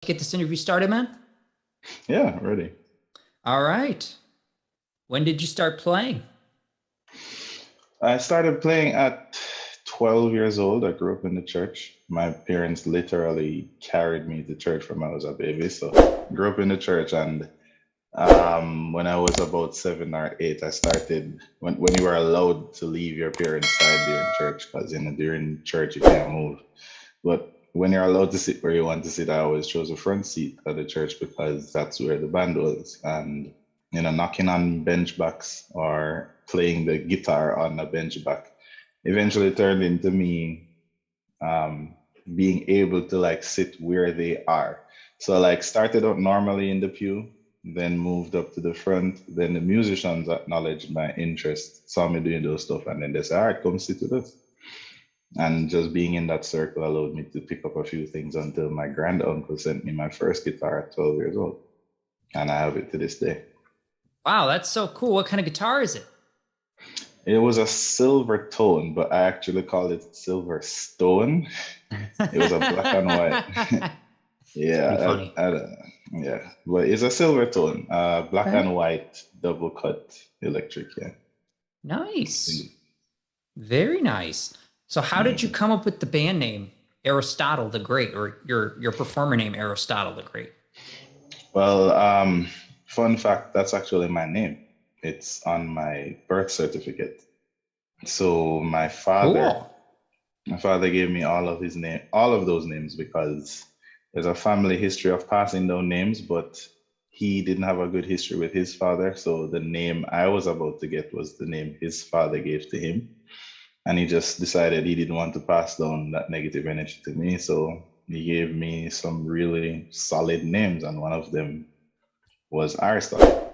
Get this interview started, man? Yeah, ready. All right. When did you start playing? I started playing at 12 years old. I grew up in the church. My parents literally carried me to church from I was a baby. So grew up in the church, and when I was about 7 or 8, I started when you were allowed to leave your parents' side during church, because during church you can't move. But when you're allowed to sit where you want to sit, I always chose the front seat at the church because that's where the band was. And knocking on bench backs or playing the guitar on a bench back eventually turned into me um, being able to like sit where they are. So like started out normally in the pew, then moved up to the front. Then the musicians acknowledged my interest, saw me doing those stuff, and then they said, "All right, come sit with us." And just being in that circle allowed me to pick up a few things until my grand uncle sent me my first guitar at 12 years old. And I have it to this day. Wow, that's so cool. What kind of guitar is it? It was a silver tone, but I actually called it silver stone. It was a black and white. It's pretty Yeah, funny. I don't know. Yeah, but it's a silver tone, black Okay. and white, double cut electric. Yeah. Nice. Very nice. So how did you Mhm. come up with the band name Aristotle the Great, or your performer name Aristotle the Great? Well, fun fact, that's actually my name. It's on my birth certificate. So Cool. my father gave me all of those names because there's a family history of passing down names, but he didn't have a good history with his father. So the name I was about to get was the name his father gave to him. And he just decided he didn't want to pass down that negative energy to me. So he gave me some really solid names, and one of them was Aristotle.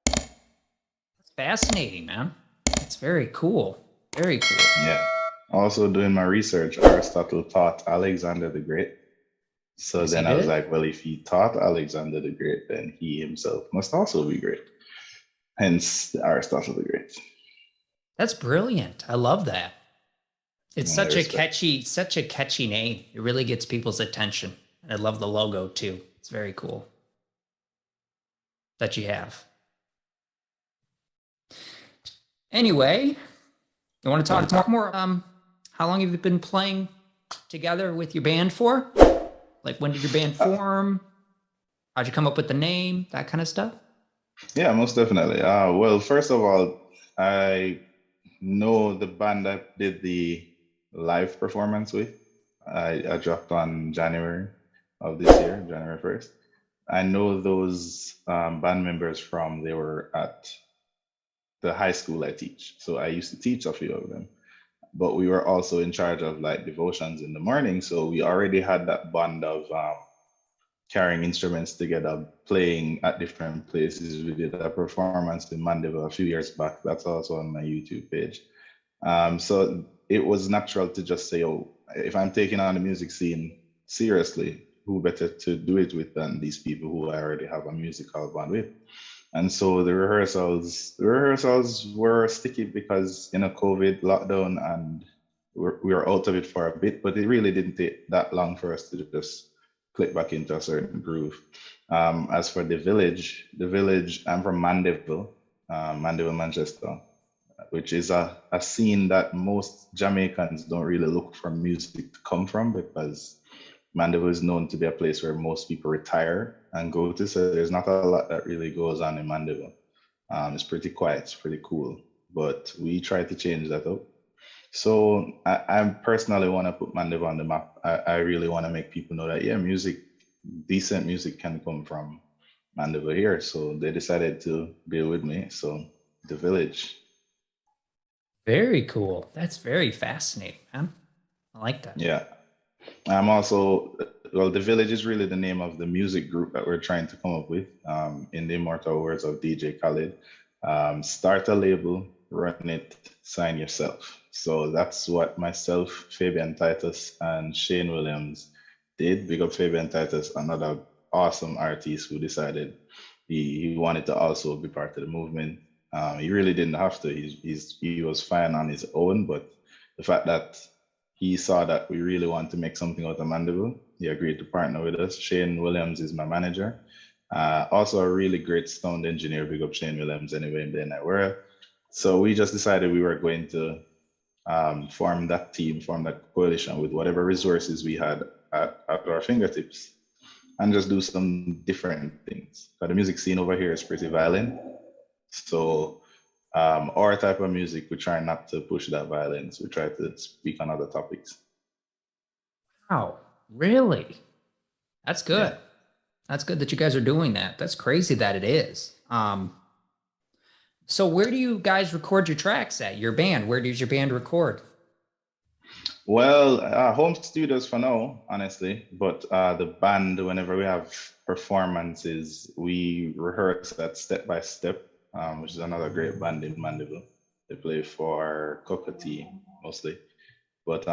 That's fascinating, man. That's very cool. Very cool. Yeah. Also, doing my research, Aristotle taught Alexander the Great. So Yes, he then I was did. like, well, if he taught Alexander the Great, then he himself must also be great. Hence, Aristotle the Great. That's brilliant. I love that. It's I respect. such a catchy name. It really gets people's attention. And I love the logo too. It's very cool that you have. Anyway, you want to talk more? How long have you been playing together with your band for? Like, when did your band Uh, form? How'd you come up with the name? That kind of stuff. yeah, most definitely. Well, first of all, I know the band I did the live performance with. I dropped on January of this year, January 1st. I know those band members from they were at the high school I teach. So I used to teach a few of them, but we were also in charge of like devotions in the morning. So we already had that bond of carrying instruments together, playing at different places. We did a performance in Mandeville a few years back. That's also on my YouTube page. So it was natural to just say, oh, if I'm taking on the music scene seriously, who better to do it with than these people who I already have a musical bond with? And so the rehearsals were sticky because COVID lockdown, and we were out of it for a bit, but it really didn't take that long for us to just click back into a certain groove. As for the village, I'm from Mandeville, Mandeville, Manchester, which is a scene that most Jamaicans don't really look for music to come from, because Mandeville is known to be a place where most people retire and go to. So there's not a lot that really goes on in Mandeville. It's pretty quiet, it's pretty cool. But we try to change that up. So I personally want to put Mandeville on the map. I really want to make people know that, yeah, decent music can come from Mandeville here. So they decided to be with me. So the village. Very cool. That's very fascinating, man. I like that. Yeah. I'm also, well, the village is really the name of the music group that we're trying to come up with. In the immortal words of DJ Khaled, start a label, run it, sign yourself. So that's what myself, Fabian Titus, and Shane Williams did. Big up Fabian Titus, another awesome artist who decided he wanted to also be part of the movement. He really didn't have to. He was fine on his own, but the fact that he saw that we really want to make something out of Mandeville. he agreed to partner with us. Shane Williams is my manager. Also a really great sound engineer. Big up Shane Williams anyway in the night world. So we just decided we were going to form that team, form that coalition with whatever resources we had at our fingertips and just do some different things. But the music scene over here is pretty violent. So our type of music, we try not to push that violence. We try to speak on other topics. Wow, really? That's good. Yeah. That's good that you guys are doing that. That's crazy that it is. So where do you guys record your tracks at? Your band? Where does your band record? Well, home studios for now, honestly. But the band, whenever we have performances, we rehearse that Step by Step, which is another great band in Mandeville. They play for Cocotee mostly. But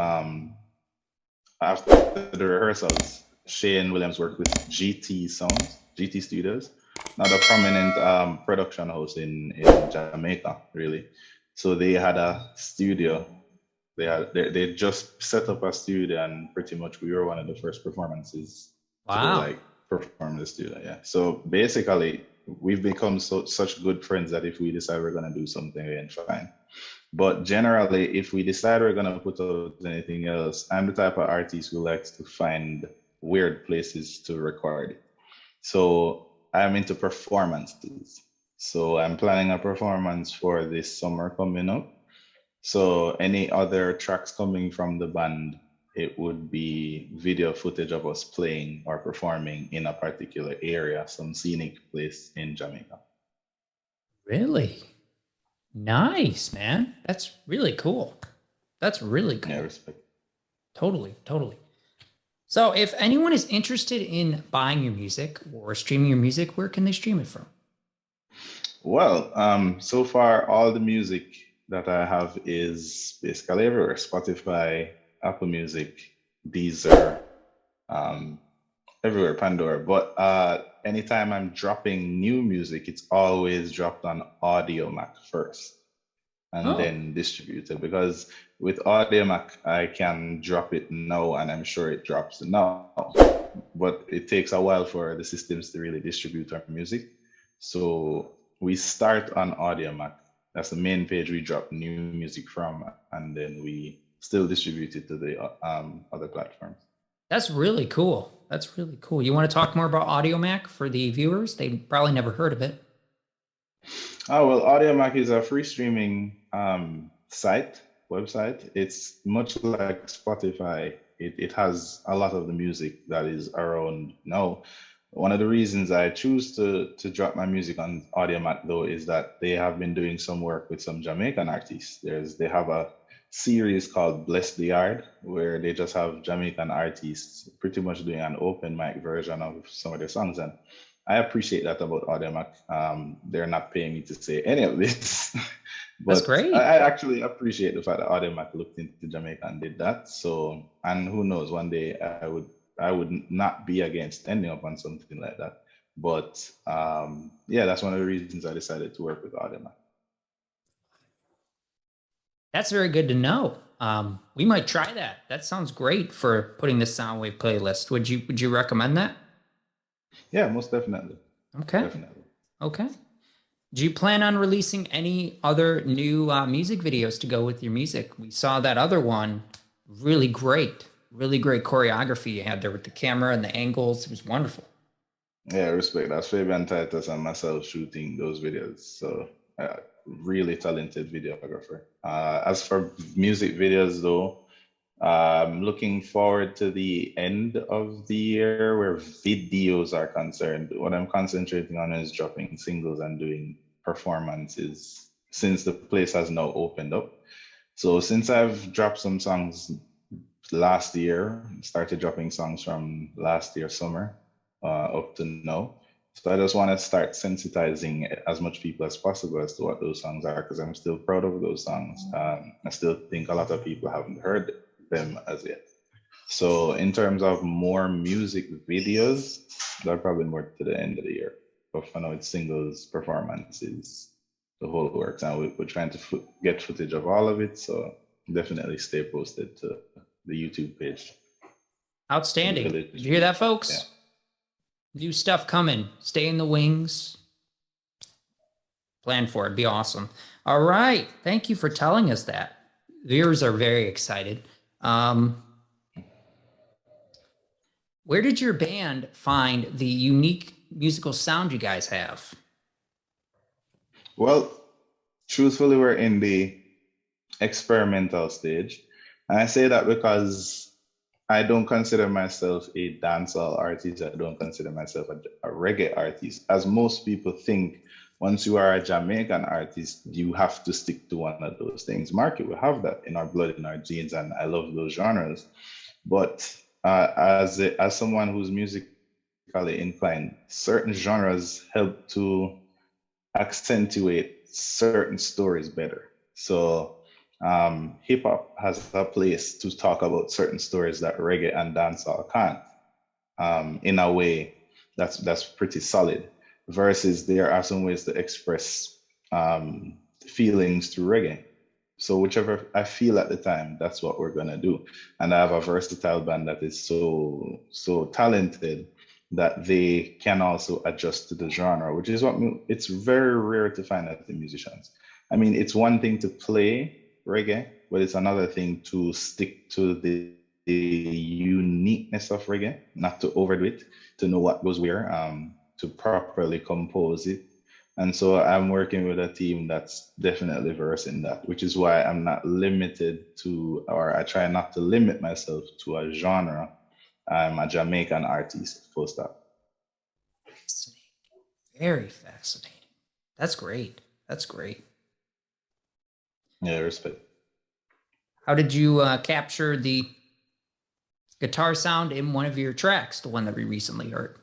after the rehearsals, Shane Williams worked with GT Sounds, GT Studios, another prominent production house in Jamaica, really. So they had a studio. They just set up a studio, and pretty much we were one of the first performances to Wow. like perform in the studio. Yeah. So basically, we've become such good friends that if we decide we're gonna do something, then fine. But generally, if we decide we're gonna put out anything else, I'm the type of artist who likes to find weird places to record it. So I'm into performances. So I'm planning a performance for this summer coming up. So any other tracks coming from the band, it would be video footage of us playing or performing in a particular area, some scenic place in Jamaica. Really? Nice, man. That's really cool. That's really Yeah, cool. respect. Totally, totally. So if anyone is interested in buying your music or streaming your music, where can they stream it from? Well, so far all the music that I have is basically everywhere: Spotify, Apple Music, Deezer, um, everywhere, Pandora. But anytime I'm dropping new music, it's always dropped on Audio Mac first and Oh, then distributed. Because with Audio Mac, I can drop it now and I'm sure it drops now. But it takes a while for the systems to really distribute our music. So we start on Audio Mac. That's the main page we drop new music from, and then we still distribute it to the other platforms. that's really cool. That's really cool. You want to talk more about AudioMac for the viewers? They probably never heard of it. Oh, well, AudioMac is a free streaming website. It's much like Spotify. It has a lot of the music that is around now. One of the reasons I choose to drop my music on AudioMac though is that they have been doing some work with some Jamaican artists. They have a series called Bless the Yard where they just have Jamaican artists pretty much doing an open mic version of some of their songs, and I appreciate that about Audiomac. They're not paying me to say any of this, That's but great. I actually appreciate the fact that Audiomac looked into Jamaica and did that. So, and who knows, one day I would not be against ending up on something like that. But yeah, that's one of the reasons I decided to work with Audiomac. That's very good to know. We might try that. That sounds great for putting this Soundwave playlist. Would you recommend that? Yeah, most definitely, Okay. definitely. Okay. Do you plan on releasing any other new music videos to go with your music? We saw that other one, really great choreography you had there with the camera and the angles. It was wonderful. Yeah, respect. That's Fabian Titus and myself shooting those videos. So, really talented videographer. As for music videos, though, I'm looking forward to the end of the year where videos are concerned. What I'm concentrating on is dropping singles and doing performances since the place has now opened up. So, since I've dropped some songs last year, started dropping songs from last year summer up to now. So I just want to start sensitizing as much people as possible as to what those songs are, because I'm still proud of those songs. I still think a lot of people haven't heard them as yet. So in terms of more music videos, they're probably more to the end of the year. But for now, it's singles, performances, the whole works. And we're trying to get footage of all of it. So definitely stay posted to the YouTube page. Outstanding. Did village. you hear that, Yeah. folks? New stuff coming. Stay in the wings. Plan for it. Be awesome. All right. Thank you for telling us that. Viewers are very excited. Where did your band find the unique musical sound you guys have? Well, truthfully, we're in the experimental stage. And I say that because I don't consider myself a dancehall artist. I don't consider myself a reggae artist. As most people think, once you are a Jamaican artist, you have to stick to one of those things. Market, we have that in our blood, in our genes, and I love those genres. But as someone who's musically inclined, certain genres help to accentuate certain stories better. So hip hop has a place to talk about certain stories that reggae and dancehall can't, in a way that's pretty solid. Versus there are some ways to express feelings through reggae. So whichever I feel at the time, that's what we're gonna do. And I have a versatile band that is so talented that they can also adjust to the genre, which is what it's very rare to find that in musicians. I mean, it's one thing to play reggae, but it's another thing to stick to the uniqueness of reggae, not to overdo it, to know what goes where, to properly compose it. And so I'm working with a team that's definitely versed in that, which is why I'm not limited to, or I try not to limit myself to a genre. I'm a Jamaican artist, full stop. Fascinating. Very fascinating. That's great. That's great. Yeah, respect. How did you capture the guitar sound in one of your tracks, the one that we recently heard?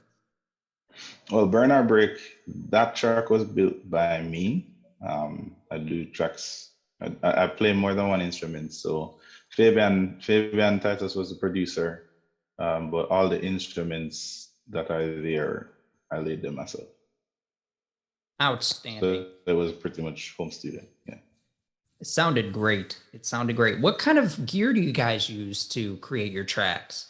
Well, Burn or Break, that track was built by me. I do tracks. I play more than one instrument. So Fabian Titus was the producer, but all the instruments that are there, I laid them myself. Outstanding. So it was pretty much home studio. Yeah. It sounded great. It sounded great. What kind of gear do you guys use to create your tracks?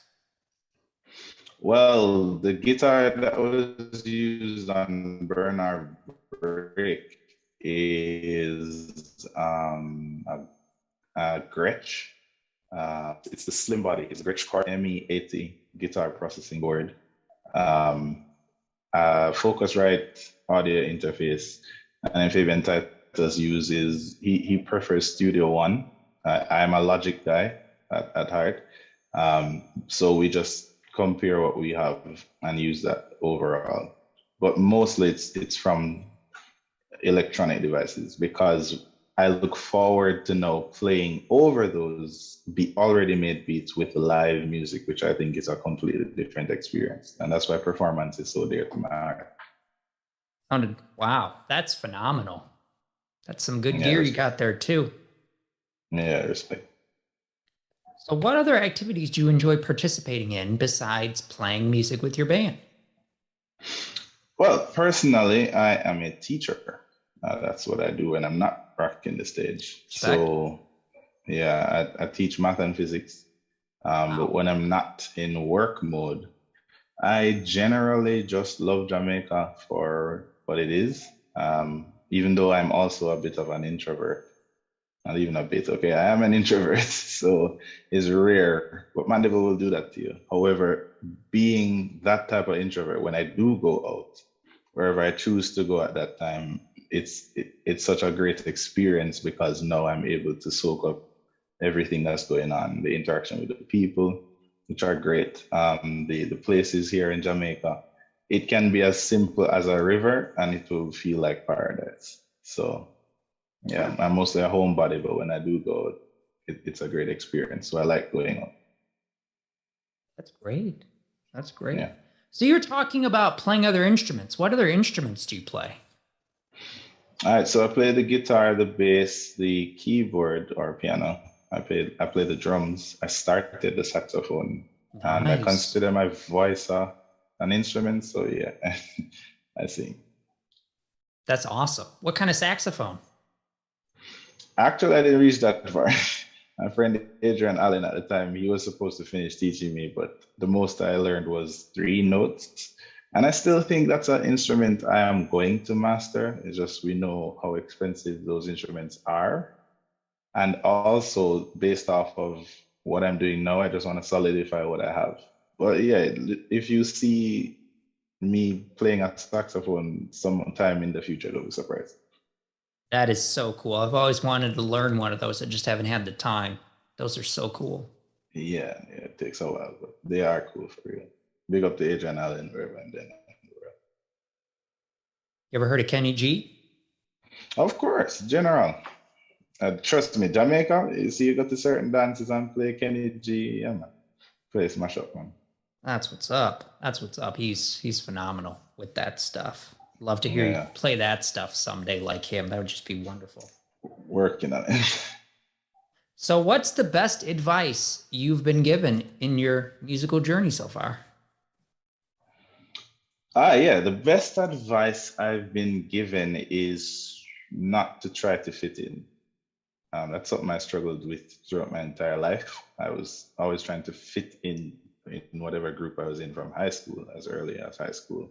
Well, the guitar that was used on Burn or Break is a Gretsch. It's the slim body. It's a Gretsch Core ME80 guitar processing board. Focusrite audio interface. And then Fabian Titus uses, he prefers Studio One. I'm a Logic guy at heart. So we just compare what we have and use that overall. But mostly it's from electronic devices because I look forward to now playing over those already made beats with live music, which I think is a completely different experience. And that's why performance is so dear to my heart. Wow, that's phenomenal. That's some good Yeah, gear you respect. got there too. Yeah, respect. So what other activities do you enjoy participating in besides playing music with your band? Well, personally, I am a teacher. That's what I do when I'm not rocking the stage. Respect. So, yeah, I teach math and physics. But when I'm not in work mode, I generally just love Jamaica for what it is. Even though I'm also a bit of an introvert. Not even a bit, okay? I am an introvert, so it's rare, but Mandeville will do that to you. However, being that type of introvert, when I do go out, wherever I choose to go at that time, it's such a great experience because now I'm able to soak up everything that's going on, the interaction with the people, which are great. The places here in Jamaica, it can be as simple as a river and it will feel like paradise. So yeah, I'm mostly a homebody, but when I do go, it's a great experience. So I like going out. That's great. That's great. Yeah. So you're talking about playing other instruments. What other instruments do you play? All right. So I play the guitar, the bass, the keyboard or piano. I play the drums. I started the saxophone, and I Nice. consider my voice an instrument. So yeah, I sing. That's awesome. What kind of saxophone? Actually, I didn't reach that far. My friend Adrian Allen at the time, he was supposed to finish teaching me, but the most I learned was 3 notes. And I still think that's an instrument I am going to master. It's just we know how expensive those instruments are. And also based off of what I'm doing now, I just want to solidify what I have. But yeah, if you see me playing a saxophone sometime in the future, don't be surprised. That is so cool. I've always wanted to learn one of those. I just haven't had the time. Those are so cool. Yeah, it takes a while, but they are cool for real. Big up to Adrian Allen, wherever and then. You ever heard of Kenny G? Of course, General. Trust me, Jamaica, you see, you got to certain dances and play Kenny G. Yeah, man. Play smash up, man. That's what's up. That's what's up. He's phenomenal with that stuff. Love to hear you Yeah, play that stuff someday like him. That would just be wonderful. working on it. So, what's the best advice you've been given in your musical journey so far? Yeah, the best advice I've been given is not to try to fit in. That's something I struggled with throughout my entire life. I was always trying to fit in whatever group I was in from high school, as early as high school,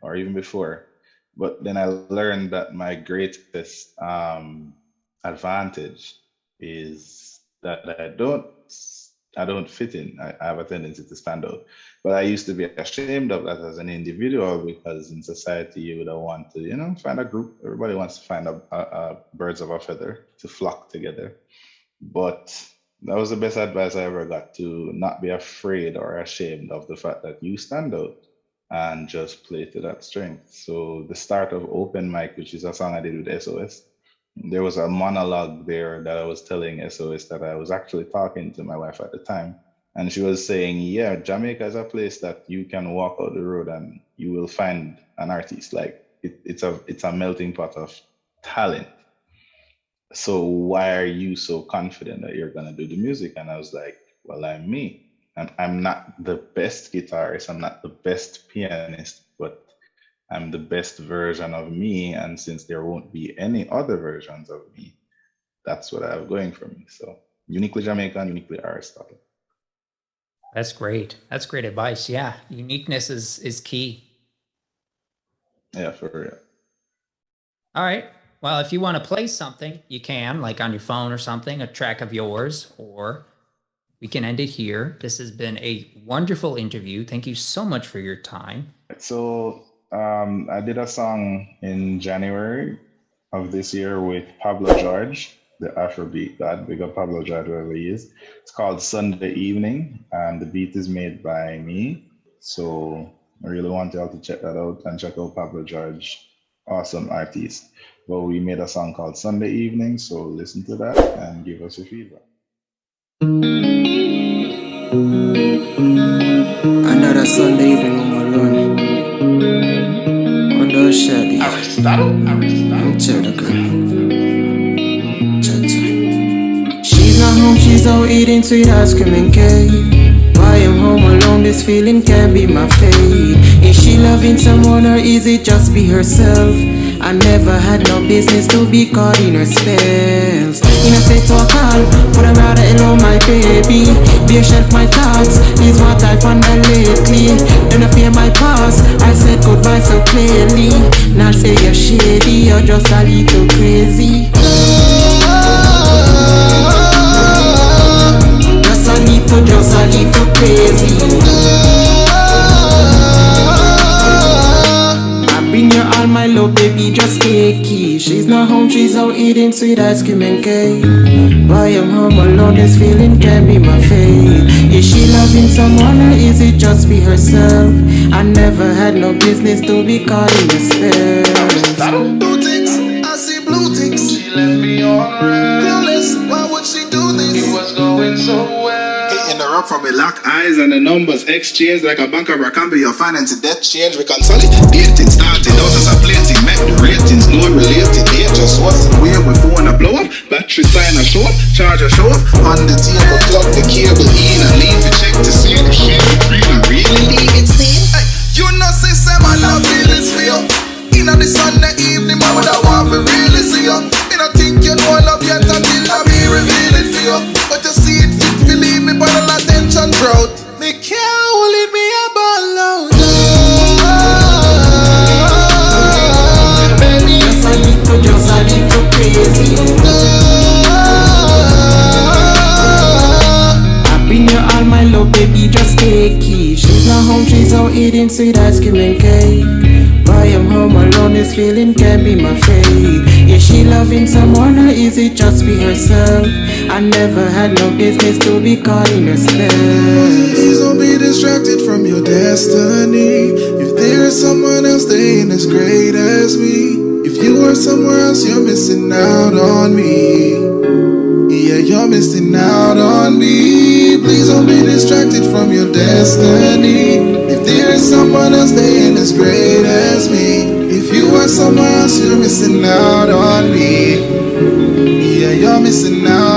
or even before. But then I learned that my greatest advantage is that I don't fit in. I have a tendency to stand out. But I used to be ashamed of that as an individual because in society you would want to, find a group. Everybody wants to find a birds of a feather to flock together. But that was the best advice I ever got, to not be afraid or ashamed of the fact that you stand out and just play to that strength. So the start of Open Mic, which is a song I did with SOS, there was a monologue there that I was telling SOS that I was actually talking to my wife at the time. And she was saying, yeah, Jamaica is a place that you can walk out the road and you will find an artist. Like it's a melting pot of talent. So why are you so confident that you're gonna do the music? And I was like, well, I'm me. And I'm not the best guitarist, I'm not the best pianist, but I'm the best version of me. And since there won't be any other versions of me, that's what I have going for me. So uniquely Jamaican, uniquely Aristotle. That's great. That's great advice. Yeah, uniqueness is key. Yeah, for real. All right. Well, if you want to play something, you can, like on your phone or something, a track of yours, or we can end it here. This has been a wonderful interview. Thank you so much for your time. So I did a song in January of this year with Pablo George, the Afrobeat god. Big up Pablo George, wherever he is. It's called Sunday Evening, and the beat is made by me. So I really want y'all to check that out and check out Pablo George, awesome artist. But we made a song called Sunday Evening, so listen to that and give us your feedback. Another Sunday evening on my lawn. Under a shady. Aristotle? I'm girl. Cha-cha. She's not home, she's out eating sweet ice cream and cake. Why I'm home alone, this feeling can't be my fate. Is she loving someone or is it just be herself? I never had no business to be caught in her spells. In a state to a call, but I'm rather hello my baby. Be a shelf my thoughts, is what I found lately. Don't fear my past, I said goodbye so clearly. Not say you're shady, you're just a little crazy. Just a little crazy. Bring you all my love, baby, just take it. She's not home, she's out eating sweet ice cream and cake. Why I'm home alone, this feeling can't be my fate. Is she loving someone or is it just be herself? I never had no business to be caught in a spell. Blue ticks, I see blue ticks. She left me on red. Clueless, why would she do this? It was going so well. Interrupt from a lock eyes and the numbers exchange like a bank of Rakambi. Your finance debt change, reconsolidating, starting out as a plating, met the ratings, no related, dangerous. What's the way with phone a blow up? Battery sign a show up, charger show up. On the table, plug the cable in and leave the check to see the shit. Really leave it seen? Hey, you know, say, man, I feel this for you. In the Sunday evening, I would have want to really see you. I don't think you know I love yet until I be revealing for you. But eating sweet ice cream and cake. Why I'm home alone, this feeling can't be my fate. Is she loving someone or is it just be herself? I never had no business to be caught in her spell. Please don't be distracted from your destiny. If there is someone else, they ain't as great as me. If you were somewhere else, you're missing out on me. Yeah, you're missing out on me. Please don't be distracted from your destiny. If there is someone else, they ain't as great as me. If you are somewhere else, you're missing out on me. Yeah, you're missing out